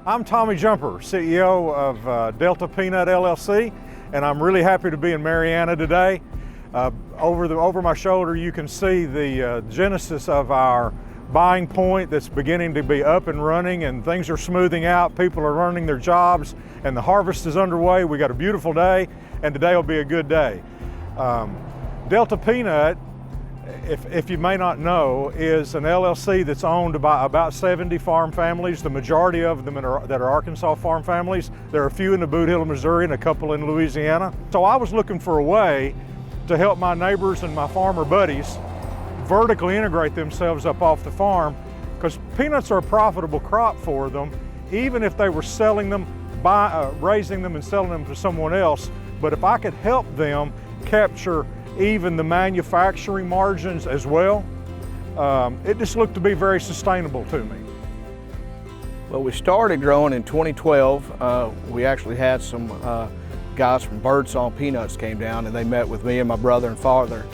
I'm Tommy Jumper, CEO of Delta Peanut LLC, and I'm really happy to be in Marianna today. Over my shoulder you can see the genesis of our buying point that's beginning to be up and running, and things are smoothing out. People are learning their jobs and the harvest is underway. We got a beautiful day, and today will be a good day. Delta Peanut, if you may not know, is an LLC that's owned by about 70 farm families. The majority of them that are Arkansas farm families. There are a few in the Boot Hill, Missouri, and a couple in Louisiana. So I was looking for a way to help my neighbors and my farmer buddies vertically integrate themselves up off the farm, because peanuts are a profitable crop for them, even if they were selling them, raising them and selling them to someone else. But if I could help them capture even the manufacturing margins as well, it just looked to be very sustainable to me. Well, we started growing in 2012. We actually had some guys from Birdsong Peanuts came down, and they met with me and my brother and father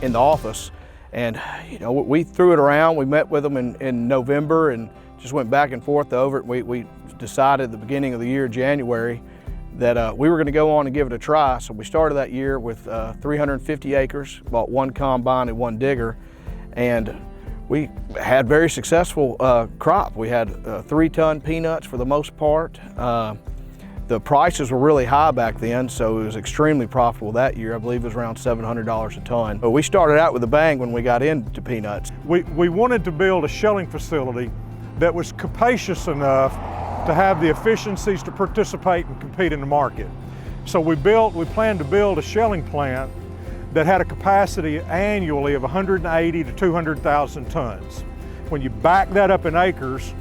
in the office. And you know, we threw it around. We met with them in November and just went back and forth over it. We decided at the beginning of the year, January, that we were going to go on and give it a try. So we started that year with 350 acres, bought one combine and one digger, and we had very successful crop. We had 3-ton peanuts for the most part. The prices were really high back then, so it was extremely profitable that year. I believe it was around $700 a ton. But we started out with a bang when we got into peanuts. We wanted to build a shelling facility that was capacious enough to have the efficiencies to participate and compete in the market. So we planned to build a shelling plant that had a capacity annually of 180 to 200,000 tons. When you back that up in acres,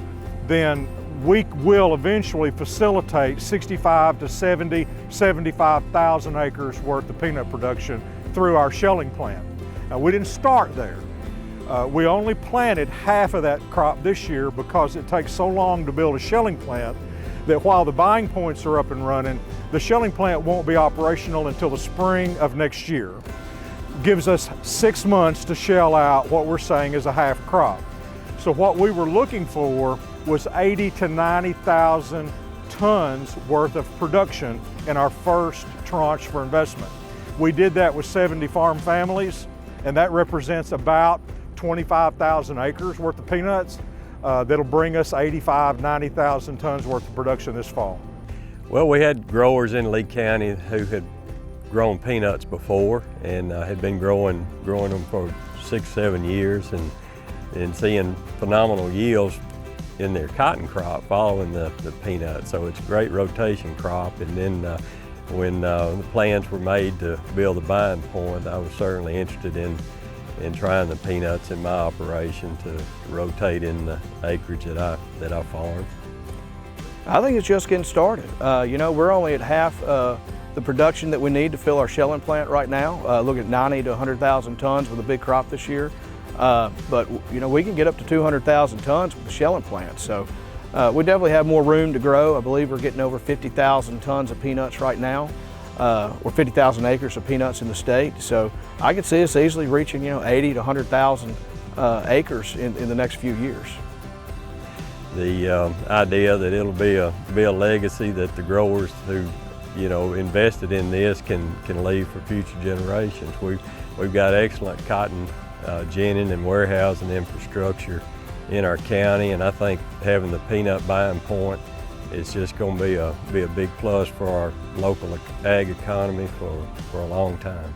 then we will eventually facilitate 65 to 75,000 acres worth of peanut production through our shelling plant. Now, we didn't start there. We only planted half of that crop this year because it takes so long to build a shelling plant that while the buying points are up and running, the shelling plant won't be operational until the spring of next year. Gives us 6 months to shell out what we're saying is a half crop. So what we were looking for was 80 to 90,000 tons worth of production in our first tranche for investment. We did that with 70 farm families, and that represents about 25,000 acres worth of peanuts. That'll bring us 85, 90,000 tons worth of production this fall. Well, we had growers in Lee County who had grown peanuts before and had been growing them for 6-7 years and seeing phenomenal yields in their cotton crop following the peanuts. So it's a great rotation crop. And then when the plans were made to build a buying point, I was certainly interested in trying the peanuts in my operation to rotate in the acreage that I farm. I think it's just getting started. You know, we're only at half the production that we need to fill our shelling plant right now. Look at 90 to 100,000 tons with a big crop this year. But you know, we can get up to 200,000 tons with the shelling plant. So we definitely have more room to grow. I believe we're getting over 50,000 tons of peanuts right now, or 50,000 acres of peanuts in the state. So I could see us easily reaching, 80 to 100,000 acres in the next few years. The idea that it'll be a legacy that the growers who invested in this can leave for future generations. We've got excellent cotton ginning and warehousing infrastructure in our county, and I think having the peanut buying point is just going to be a big plus for our local ag economy for a long time.